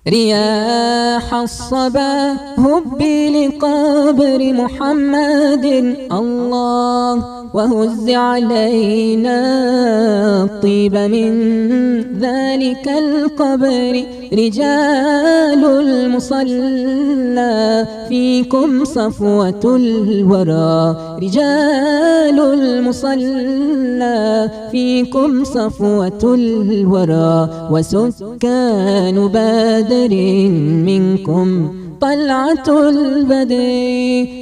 رياح الصبا هبي لقبر محمد الله، وهز علينا الطيب من ذلك القبر. رجال المصلى فيكم صفوة الورى، رجال المصلى فيكم صفوة الورى، وسكان بدر منكم طلعة البدر.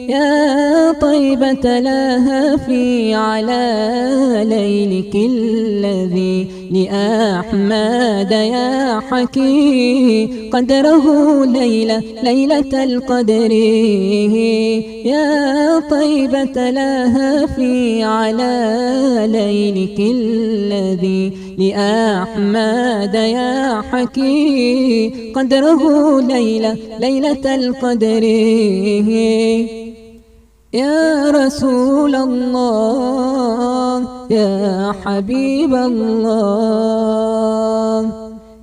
يا طيبة لهفي على ليلك الذي لأحمد يا حكي قدره ليلة القدر. يا طيبة لهفي على ليلك الذي لأحمد يا حكي قدره ليلة القدر. يا رسول الله يا حبيب الله،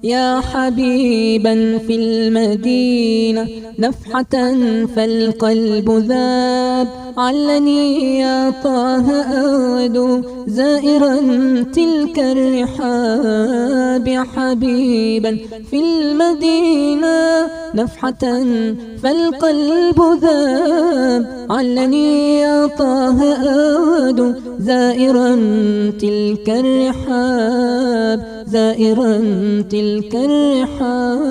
يا حبيبا في المدينة نفحة فالقلب ذاب. علني يا طه أود زائرا تلك الرحاب، يا حبيبا في المدينة نفحة فالقلب ذاب. علني يا طه أود زائرا تلك الرحاب، زائرا تلك الرحاب.